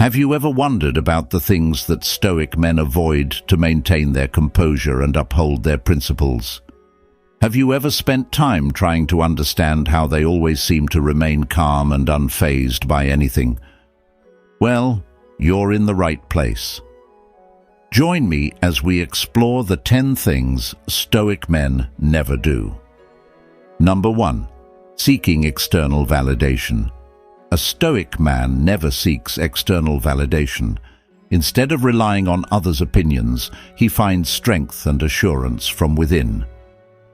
Have you ever wondered about the things that Stoic men avoid to maintain their composure and uphold their principles? Have you ever spent time trying to understand how they always seem to remain calm and unfazed by anything? Well, you're in the right place. Join me as we explore the 10 things Stoic men never do. Number 1. Seeking external validation. A Stoic man never seeks external validation. Instead of relying on others' opinions, he finds strength and assurance from within.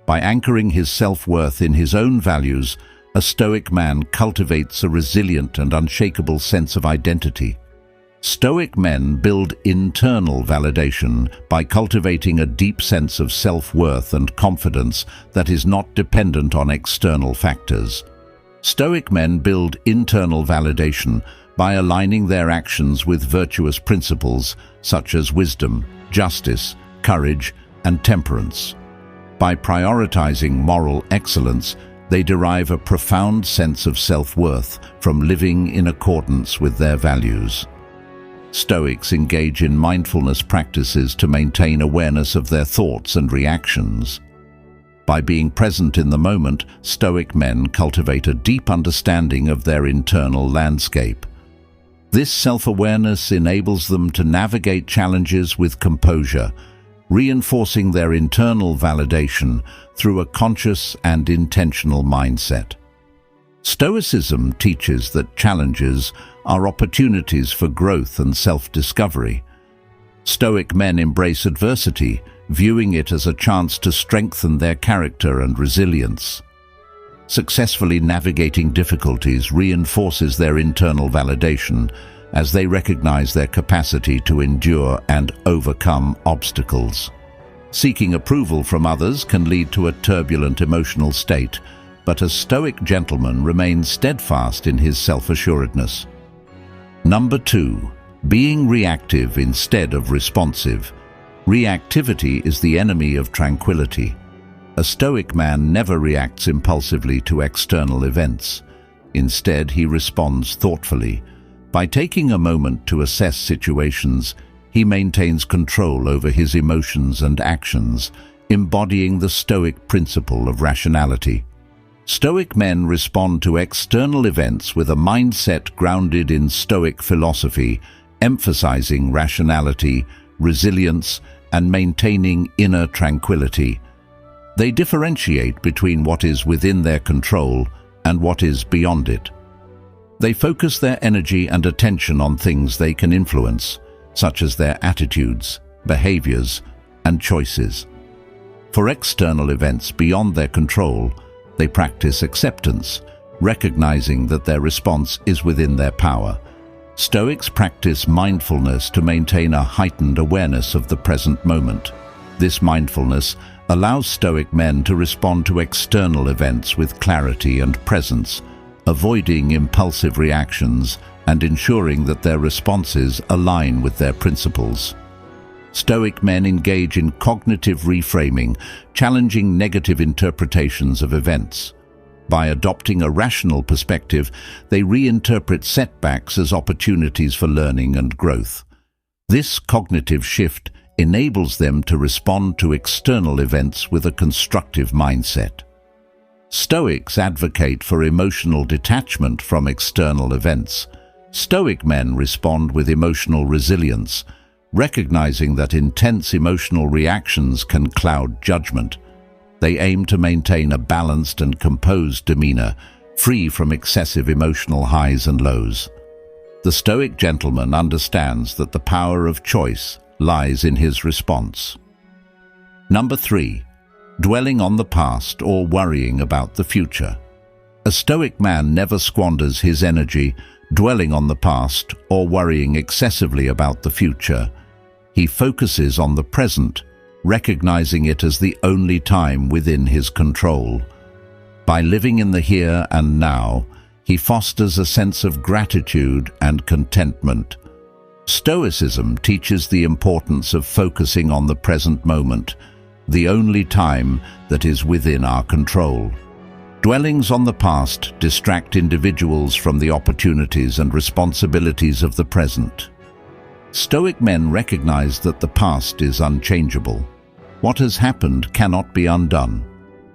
By anchoring his self-worth in his own values, a Stoic man cultivates a resilient and unshakable sense of identity. Stoic men build internal validation by cultivating a deep sense of self-worth and confidence that is not dependent on external factors. Stoic men build internal validation by aligning their actions with virtuous principles such as wisdom, justice, courage, and temperance. By prioritizing moral excellence, they derive a profound sense of self-worth from living in accordance with their values. Stoics engage in mindfulness practices to maintain awareness of their thoughts and reactions. By being present in the moment, Stoic men cultivate a deep understanding of their internal landscape. This self-awareness enables them to navigate challenges with composure, reinforcing their internal validation through a conscious and intentional mindset. Stoicism teaches that challenges are opportunities for growth and self-discovery. Stoic men embrace adversity, viewing it as a chance to strengthen their character and resilience. Successfully navigating difficulties reinforces their internal validation as they recognize their capacity to endure and overcome obstacles. Seeking approval from others can lead to a turbulent emotional state, but a Stoic gentleman remains steadfast in his self-assuredness. Number 2. Being reactive instead of responsive. Reactivity is the enemy of tranquility. A Stoic man never reacts impulsively to external events. Instead, he responds thoughtfully. By taking a moment to assess situations, he maintains control over his emotions and actions, embodying the Stoic principle of rationality. Stoic men respond to external events with a mindset grounded in Stoic philosophy, emphasizing rationality, resilience, and maintaining inner tranquility. They differentiate between what is within their control and what is beyond it. They focus their energy and attention on things they can influence, such as their attitudes, behaviors, and choices. For external events beyond their control, they practice acceptance, recognizing that their response is within their power. Stoics practice mindfulness to maintain a heightened awareness of the present moment. This mindfulness allows Stoic men to respond to external events with clarity and presence, avoiding impulsive reactions and ensuring that their responses align with their principles. Stoic men engage in cognitive reframing, challenging negative interpretations of events. By adopting a rational perspective, they reinterpret setbacks as opportunities for learning and growth. This cognitive shift enables them to respond to external events with a constructive mindset. Stoics advocate for emotional detachment from external events. Stoic men respond with emotional resilience, recognizing that intense emotional reactions can cloud judgment. They aim to maintain a balanced and composed demeanor, free from excessive emotional highs and lows. The Stoic gentleman understands that the power of choice lies in his response. Number 3. Dwelling on the past or worrying about the future. A Stoic man never squanders his energy dwelling on the past or worrying excessively about the future. He focuses on the present, recognizing it as the only time within his control. By living in the here and now, he fosters a sense of gratitude and contentment. Stoicism teaches the importance of focusing on the present moment, the only time that is within our control. Dwellings on the past distract individuals from the opportunities and responsibilities of the present. Stoic men recognize that the past is unchangeable. What has happened cannot be undone.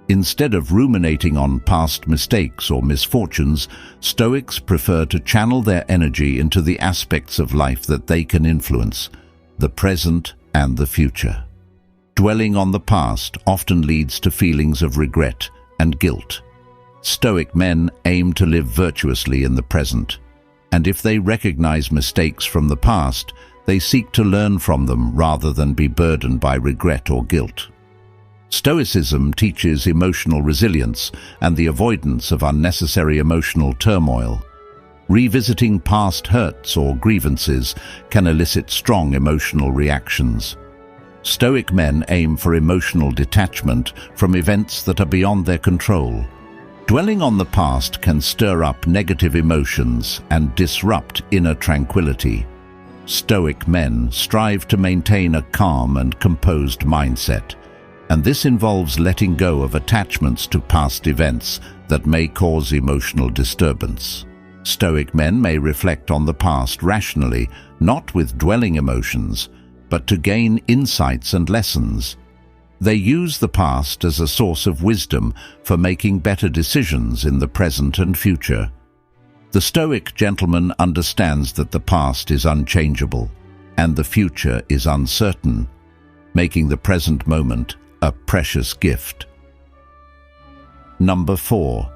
Instead of ruminating on past mistakes or misfortunes, Stoics prefer to channel their energy into the aspects of life that they can influence, the present and the future. Dwelling on the past often leads to feelings of regret and guilt. Stoic men aim to live virtuously in the present, and if they recognize mistakes from the past, they seek to learn from them rather than be burdened by regret or guilt. Stoicism teaches emotional resilience and the avoidance of unnecessary emotional turmoil. Revisiting past hurts or grievances can elicit strong emotional reactions. Stoic men aim for emotional detachment from events that are beyond their control. Dwelling on the past can stir up negative emotions and disrupt inner tranquility. Stoic men strive to maintain a calm and composed mindset, and this involves letting go of attachments to past events that may cause emotional disturbance. Stoic men may reflect on the past rationally, not with dwelling emotions, but to gain insights and lessons. They use the past as a source of wisdom for making better decisions in the present and future. The Stoic gentleman understands that the past is unchangeable and the future is uncertain, making the present moment a precious gift. Number 4.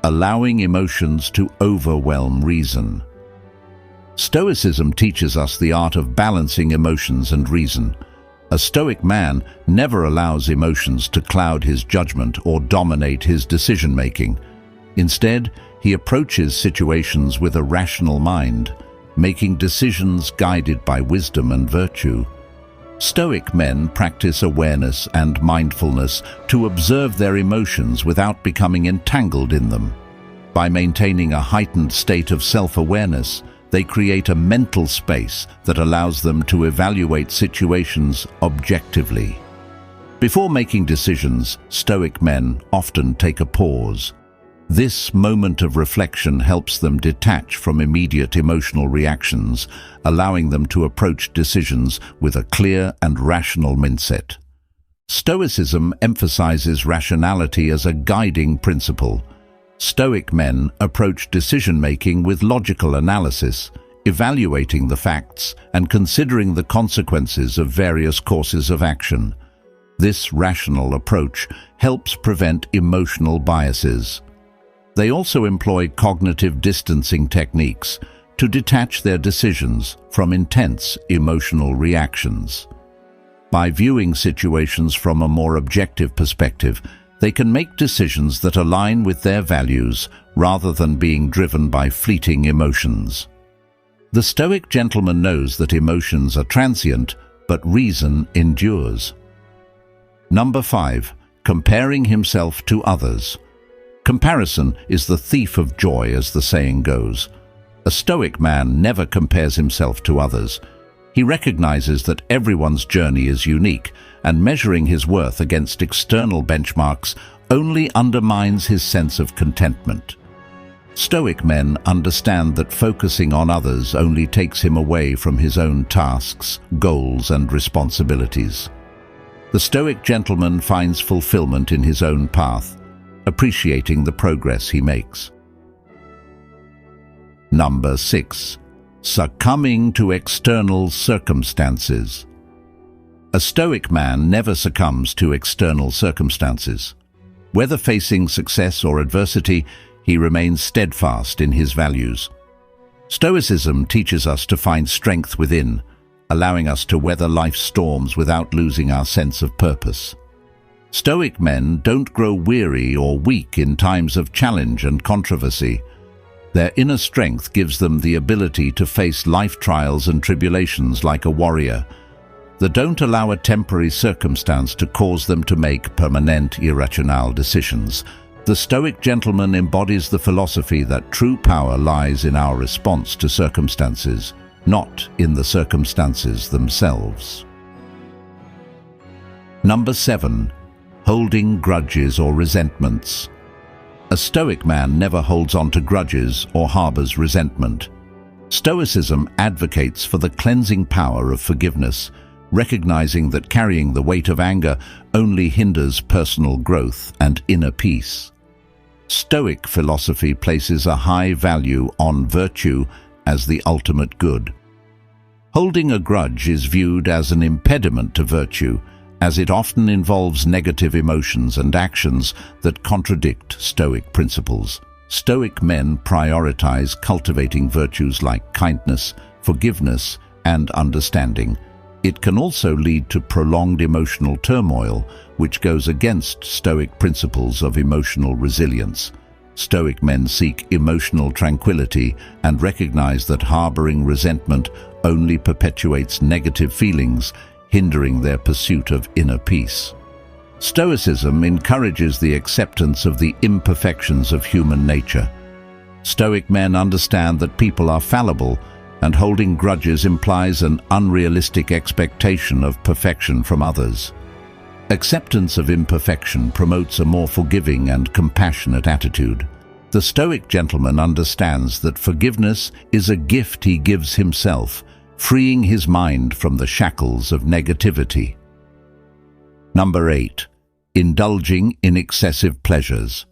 Allowing emotions to overwhelm reason. Stoicism teaches us the art of balancing emotions and reason. A Stoic man never allows emotions to cloud his judgment or dominate his decision-making. Instead, he approaches situations with a rational mind, making decisions guided by wisdom and virtue. Stoic men practice awareness and mindfulness to observe their emotions without becoming entangled in them. By maintaining a heightened state of self-awareness, they create a mental space that allows them to evaluate situations objectively. Before making decisions, Stoic men often take a pause. This moment of reflection helps them detach from immediate emotional reactions, allowing them to approach decisions with a clear and rational mindset. Stoicism emphasizes rationality as a guiding principle. Stoic men approach decision-making with logical analysis, evaluating the facts and considering the consequences of various courses of action. This rational approach helps prevent emotional biases. They also employ cognitive distancing techniques to detach their decisions from intense emotional reactions. By viewing situations from a more objective perspective, they can make decisions that align with their values rather than being driven by fleeting emotions. The Stoic gentleman knows that emotions are transient, but reason endures. Number 5. Comparing himself to others. Comparison is the thief of joy, as the saying goes. A Stoic man never compares himself to others. He recognizes that everyone's journey is unique, and measuring his worth against external benchmarks only undermines his sense of contentment. Stoic men understand that focusing on others only takes him away from his own tasks, goals, and responsibilities. The Stoic gentleman finds fulfillment in his own path, appreciating the progress he makes. Number 6. Succumbing to external circumstances. A Stoic man never succumbs to external circumstances. Whether facing success or adversity, he remains steadfast in his values. Stoicism teaches us to find strength within, allowing us to weather life's storms without losing our sense of purpose. Stoic men don't grow weary or weak in times of challenge and controversy. Their inner strength gives them the ability to face life trials and tribulations like a warrior. They don't allow a temporary circumstance to cause them to make permanent irrational decisions. The Stoic gentleman embodies the philosophy that true power lies in our response to circumstances, not in the circumstances themselves. Number 7. Holding grudges or resentments. A Stoic man never holds on to grudges or harbors resentment. Stoicism advocates for the cleansing power of forgiveness, recognizing that carrying the weight of anger only hinders personal growth and inner peace. Stoic philosophy places a high value on virtue as the ultimate good. Holding a grudge is viewed as an impediment to virtue, as it often involves negative emotions and actions that contradict Stoic principles. Stoic men prioritize cultivating virtues like kindness, forgiveness, and understanding. It can also lead to prolonged emotional turmoil, which goes against Stoic principles of emotional resilience. Stoic men seek emotional tranquility and recognize that harboring resentment only perpetuates negative feelings, hindering their pursuit of inner peace. Stoicism encourages the acceptance of the imperfections of human nature. Stoic men understand that people are fallible, and holding grudges implies an unrealistic expectation of perfection from others. Acceptance of imperfection promotes a more forgiving and compassionate attitude. The Stoic gentleman understands that forgiveness is a gift he gives himself, freeing his mind from the shackles of negativity. Number 8. Indulging in excessive pleasures.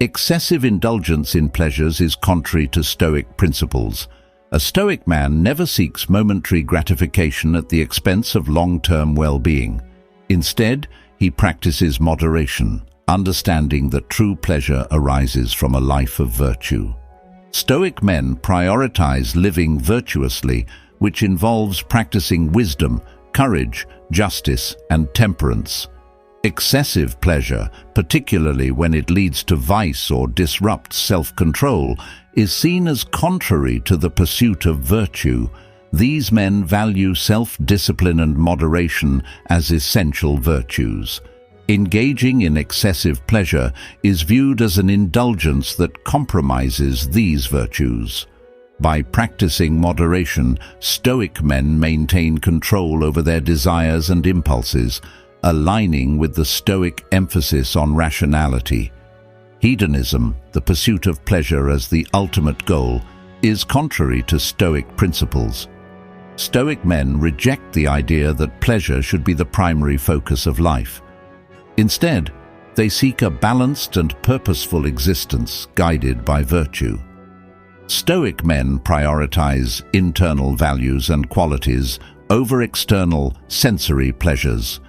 Excessive indulgence in pleasures is contrary to Stoic principles. A Stoic man never seeks momentary gratification at the expense of long-term well-being. Instead, he practices moderation, understanding that true pleasure arises from a life of virtue. Stoic men prioritize living virtuously, which involves practicing wisdom, courage, justice, and temperance. Excessive pleasure, particularly when it leads to vice or disrupts self-control, is seen as contrary to the pursuit of virtue. These men value self-discipline and moderation as essential virtues. Engaging in excessive pleasure is viewed as an indulgence that compromises these virtues. By practicing moderation, Stoic men maintain control over their desires and impulses, aligning with the Stoic emphasis on rationality. Hedonism, the pursuit of pleasure as the ultimate goal, is contrary to Stoic principles. Stoic men reject the idea that pleasure should be the primary focus of life. Instead, they seek a balanced and purposeful existence guided by virtue. Stoic men prioritize internal values and qualities over external sensory pleasures.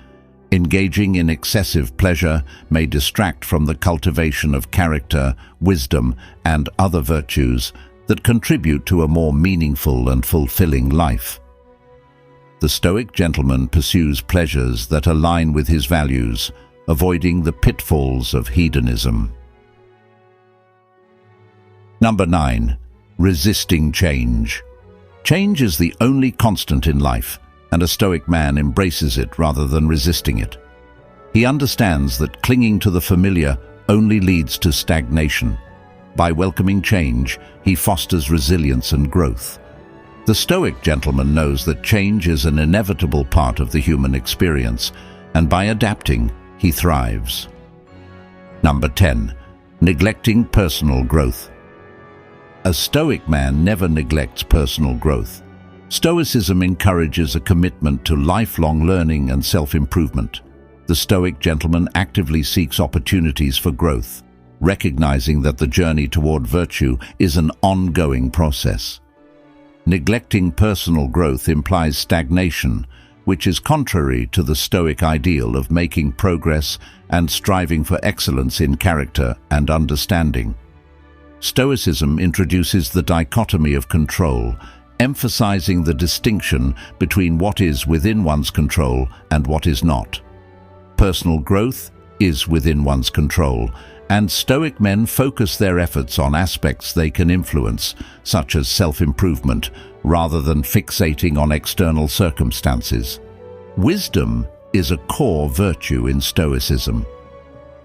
Engaging in excessive pleasure may distract from the cultivation of character, wisdom, and other virtues that contribute to a more meaningful and fulfilling life. The Stoic gentleman pursues pleasures that align with his values, avoiding the pitfalls of hedonism. Number 9. Resisting change. Change is the only constant in life, and a Stoic man embraces it rather than resisting it. He understands that clinging to the familiar only leads to stagnation. By welcoming change, he fosters resilience and growth. The Stoic gentleman knows that change is an inevitable part of the human experience, and by adapting, he thrives. Number 10. Neglecting personal growth. A Stoic man never neglects personal growth. Stoicism encourages a commitment to lifelong learning and self-improvement. The Stoic gentleman actively seeks opportunities for growth, recognizing that the journey toward virtue is an ongoing process. Neglecting personal growth implies stagnation, which is contrary to the Stoic ideal of making progress and striving for excellence in character and understanding. Stoicism introduces the dichotomy of control, emphasizing the distinction between what is within one's control and what is not. Personal growth is within one's control, and Stoic men focus their efforts on aspects they can influence, such as self-improvement, rather than fixating on external circumstances. Wisdom is a core virtue in Stoicism.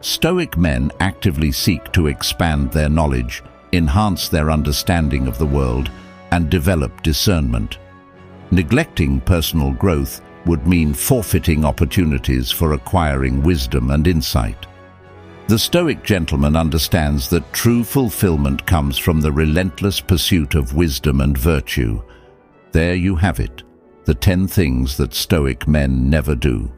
Stoic men actively seek to expand their knowledge, enhance their understanding of the world, and develop discernment. Neglecting personal growth would mean forfeiting opportunities for acquiring wisdom and insight. The Stoic gentleman understands that true fulfillment comes from the relentless pursuit of wisdom and virtue. There you have it, the 10 things that Stoic men never do.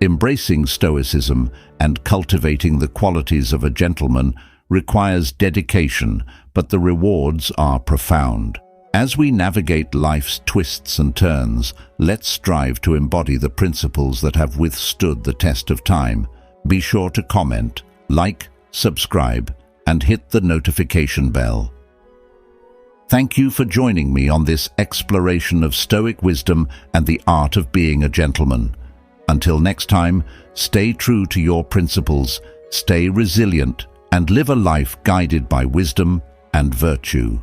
Embracing Stoicism and cultivating the qualities of a gentleman requires dedication, but the rewards are profound. As we navigate life's twists and turns, let's strive to embody the principles that have withstood the test of time. Be sure to comment, like, subscribe, and hit the notification bell. Thank you for joining me on this exploration of Stoic wisdom and the art of being a gentleman. Until next time, stay true to your principles, stay resilient, and live a life guided by wisdom and virtue.